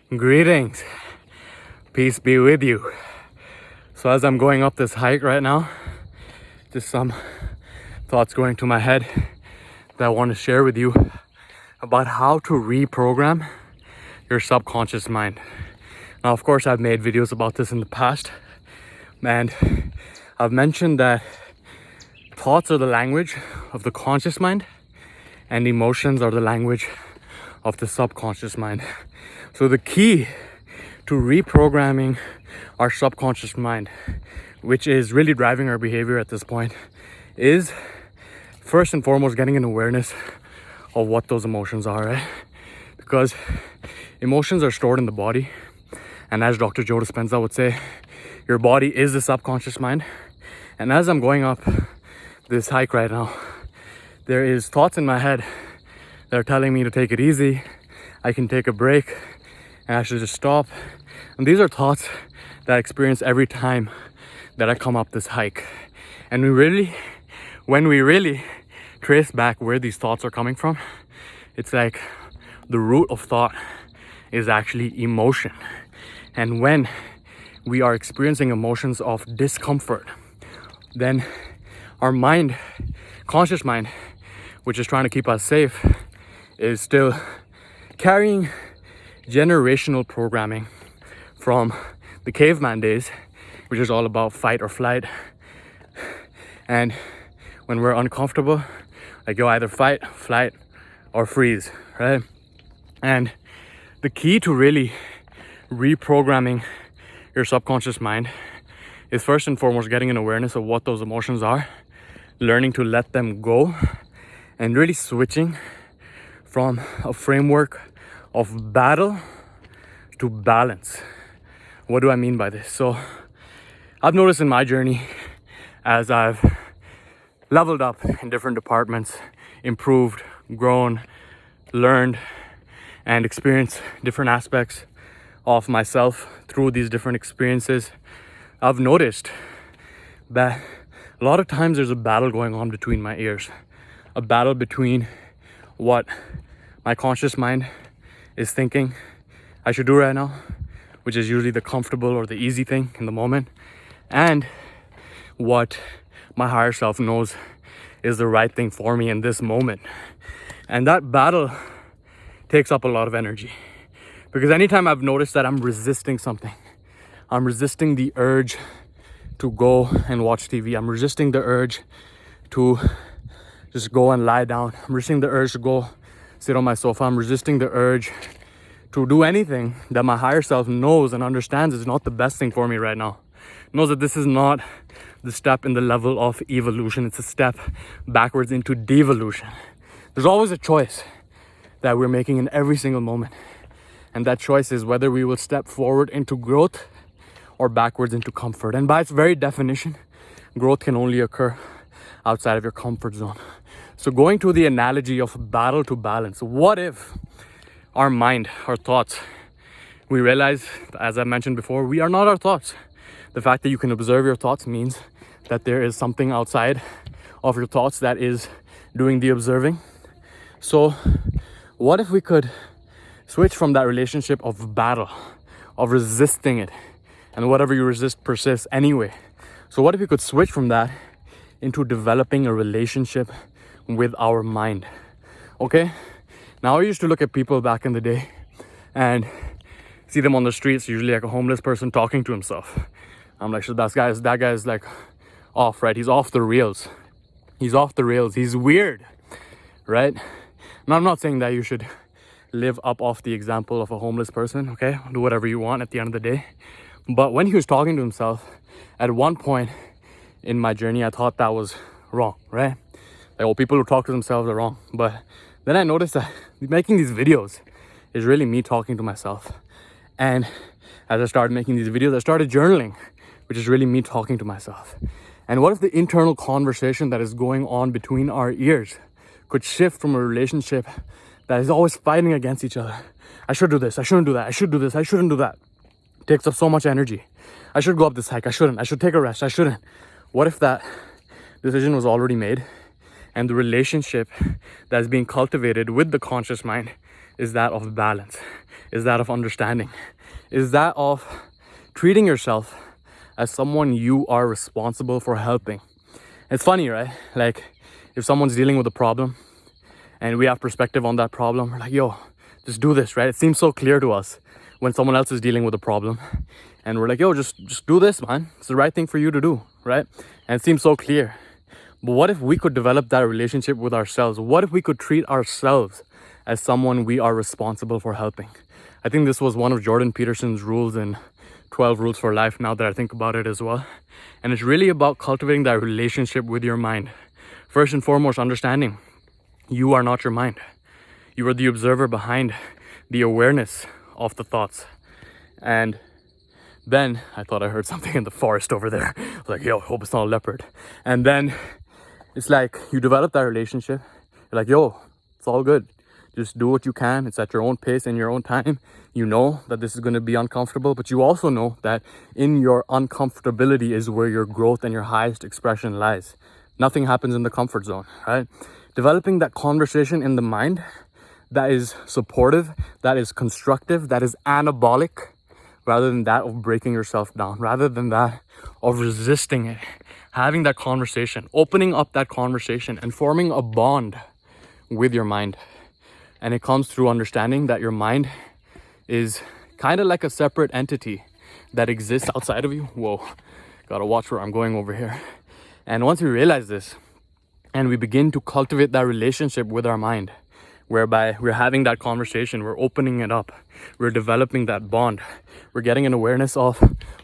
Greetings, peace be with you. So as I'm going up this hike right now, just some thoughts going to my head that I want to share with you about how to reprogram your subconscious mind. Now, of course, I've made videos about this in the past, and I've mentioned that thoughts are the language of the conscious mind and emotions are the language of the subconscious mind. So the key to reprogramming our subconscious mind, which is really driving our behavior at this point, is first and foremost getting an awareness of what those emotions are, right? Because emotions are stored in the body, and as Dr. Joe Dispenza would say, your body is the subconscious mind. And as I'm going up this hike right now, there is thoughts in my head that are telling me to take it easy, I can take a break, and I should just stop. And these are thoughts that I experience every time that I come up this hike. And when we really trace back where these thoughts are coming from, it's like the root of thought is actually emotion. And when we are experiencing emotions of discomfort, then our mind, conscious mind, which is trying to keep us safe, is still carrying generational programming from the caveman days, which is all about fight or flight. And when we're uncomfortable, like you either fight, flight, or freeze, right? And the key to really reprogramming your subconscious mind is first and foremost getting an awareness of what those emotions are, learning to let them go, and really switching from a framework of battle to balance. What do I mean by this? So I've noticed in my journey, as I've leveled up in different departments, improved, grown, learned, and experienced different aspects of myself through these different experiences, I've noticed that a lot of times there's a battle going on between my ears, a battle between what my conscious mind is thinking I should do right now, which is usually the comfortable or the easy thing in the moment, and what my higher self knows is the right thing for me in this moment. And that battle takes up a lot of energy, because anytime I've noticed that I'm resisting something, I'm resisting the urge to go and watch TV, I'm resisting the urge to just go and lie down, I'm resisting the urge to go sit on my sofa, I'm resisting the urge to do anything that my higher self knows and understands is not the best thing for me right now. Knows that this is not the step in the level of evolution, it's a step backwards into devolution. There's always a choice that we're making in every single moment, and that choice is whether we will step forward into growth or backwards into comfort. And by its very definition, growth can only occur outside of your comfort zone. So going to the analogy of battle to balance, what if our mind, our thoughts, we realize, as I mentioned before, we are not our thoughts. The fact that you can observe your thoughts means that there is something outside of your thoughts that is doing the observing. So what if we could switch from that relationship of battle, of resisting it, and whatever you resist persists anyway. So what if we could switch from that into developing a relationship with our mind? Okay? Now, I used to look at people back in the day and see them on the streets, usually like a homeless person talking to himself. I'm like, so that guy's like off, right? He's off the rails. He's off the rails. He's weird, right? Now, I'm not saying that you should live up off the example of a homeless person, okay? Do whatever you want at the end of the day. But when he was talking to himself, at one point in my journey, I thought that was wrong, right? Like, oh, people who talk to themselves are wrong. But then I noticed that making these videos is really me talking to myself. And as I started making these videos, I started journaling, which is really me talking to myself. And what if the internal conversation that is going on between our ears could shift from a relationship that is always fighting against each other? I should do this, I shouldn't do that, I should do this, I shouldn't do that. It takes up so much energy. I should go up this hike, I shouldn't, I should take a rest, I shouldn't. What if that decision was already made and the relationship that is being cultivated with the conscious mind is that of balance? is that of understanding, is that of treating yourself as someone you are responsible for helping. It's funny, right? Like if someone's dealing with a problem and we have perspective on that problem, we're like, yo, just do this, right? It seems so clear to us when someone else is dealing with a problem and we're like, yo, just do this, man. It's the right thing for you to do, right? And it seems so clear. But what if we could develop that relationship with ourselves? What if we could treat ourselves as someone we are responsible for helping? I think this was one of Jordan Peterson's rules in 12 Rules for Life, now that I think about it as well. And it's really about cultivating that relationship with your mind. First and foremost, understanding you are not your mind. You are the observer behind the awareness of the thoughts. And then I thought I heard something in the forest over there. I was like, yo, hope it's not a leopard. And then it's like you develop that relationship. You're like, yo, it's all good. Just do what you can. It's at your own pace and your own time. You know that this is going to be uncomfortable, but you also know that in your uncomfortability is where your growth and your highest expression lies. Nothing happens in the comfort zone, right? Developing that conversation in the mind that is supportive, that is constructive, that is anabolic, rather than that of breaking yourself down, rather than that of resisting it. Having that conversation, opening up that conversation and forming a bond with your mind. And it comes through understanding that your mind is kind of like a separate entity that exists outside of you. Whoa, gotta watch where I'm going over here. And once we realize this and we begin to cultivate that relationship with our mind, whereby we're having that conversation, we're opening it up, we're developing that bond, we're getting an awareness of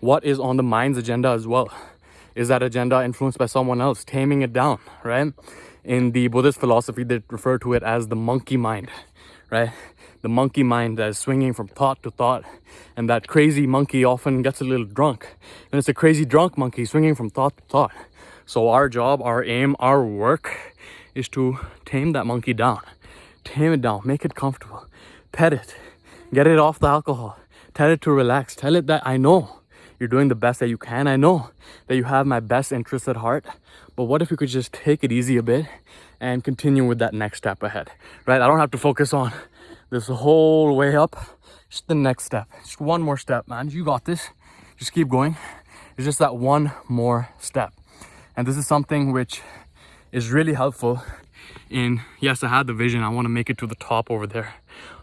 what is on the mind's agenda as well. Is that agenda influenced by someone else? Taming it down, right? In the Buddhist philosophy, they refer to it as the monkey mind, right? The monkey mind that is swinging from thought to thought. And that crazy monkey often gets a little drunk. And it's a crazy drunk monkey swinging from thought to thought. So our job, our aim, our work is to tame that monkey down. Tame it down, make it comfortable, pet it, get it off the alcohol, tell it to relax, tell it that I know you're doing the best that you can. I know that you have my best interests at heart, but what if we could just take it easy a bit and continue with that next step ahead, right? I don't have to focus on this whole way up, just the next step, just one more step, man. You got this, just keep going. It's just that one more step. And this is something which is really helpful in, yes, I had the vision, I want to make it to the top over there,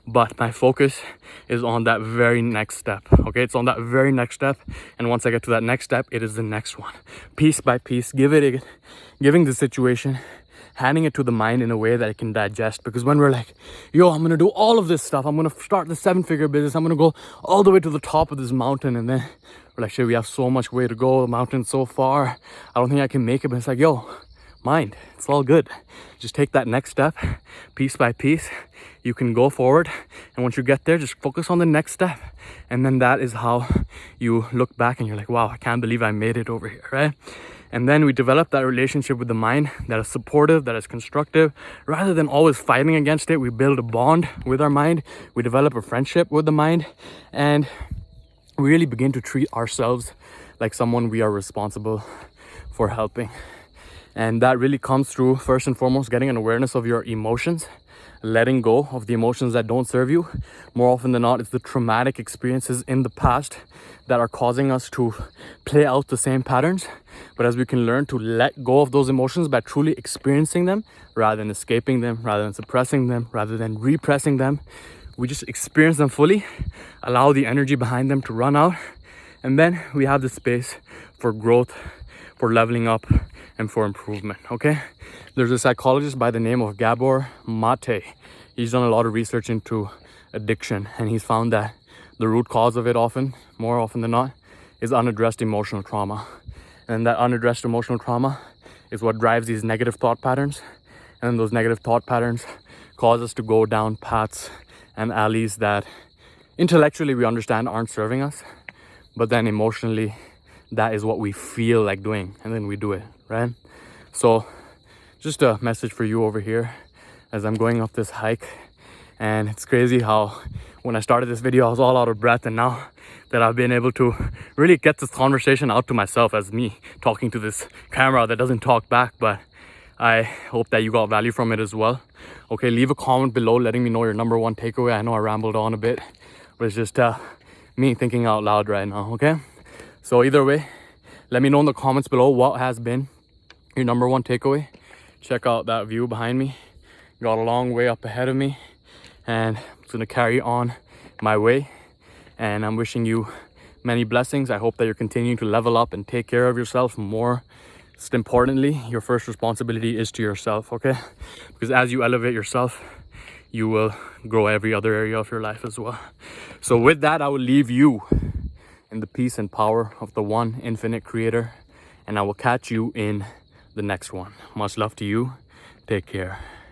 but my focus is on that very next step. Okay, it's on that very next step, and once I get to that next step, it is the next one, piece by piece, giving the situation, handing it to the mind in a way that it can digest. Because when we're like, yo, I'm gonna do all of this stuff, I'm gonna start the 7-figure business, I'm gonna go all the way to the top of this mountain, and then we're like, shit, we have so much way to go, the mountain's so far, I don't think I can make it. But it's like, yo, mind, it's all good, just take that next step piece by piece. You can go forward, and once you get there, just focus on the next step, and then that is how you look back and you're like, wow, I can't believe I made it over here, right? And then we develop that relationship with the mind that is supportive, that is constructive. Rather than always fighting against it, we build a bond with our mind, we develop a friendship with the mind, and we really begin to treat ourselves like someone we are responsible for helping. And that really comes through, first and foremost, getting an awareness of your emotions, letting go of the emotions that don't serve you. More often than not, it's the traumatic experiences in the past that are causing us to play out the same patterns. But as we can learn to let go of those emotions by truly experiencing them, rather than escaping them, rather than suppressing them, rather than repressing them, we just experience them fully, allow the energy behind them to run out, and then we have the space for growth, for leveling up, and for improvement. Okay, there's a psychologist by the name of Gabor Mate. He's done a lot of research into addiction, and he's found that the root cause of it more often than not, is unaddressed emotional trauma. And that unaddressed emotional trauma is what drives these negative thought patterns, and those negative thought patterns cause us to go down paths and alleys that intellectually we understand aren't serving us, but then emotionally that is what we feel like doing, and then we do it, right? So just a message for you over here as I'm going up this hike. And it's crazy how when I started this video I was all out of breath, and now that I've been able to really get this conversation out to myself as me talking to this camera that doesn't talk back, but I hope that you got value from it as well. Okay, leave a comment below letting me know your number one takeaway. I know I rambled on a bit, But it's just me thinking out loud right now, okay? So either way, let me know in the comments below what has been your number one takeaway. Check out that view behind me. Got a long way up ahead of me, and I'm just gonna carry on my way. And I'm wishing you many blessings. I hope that you're continuing to level up and take care of yourself more. Most importantly, your first responsibility is to yourself, okay? Because as you elevate yourself, you will grow every other area of your life as well. So with that, I will leave you in the peace and power of the one infinite creator, and I will catch you in the next one. Much love to you. Take care.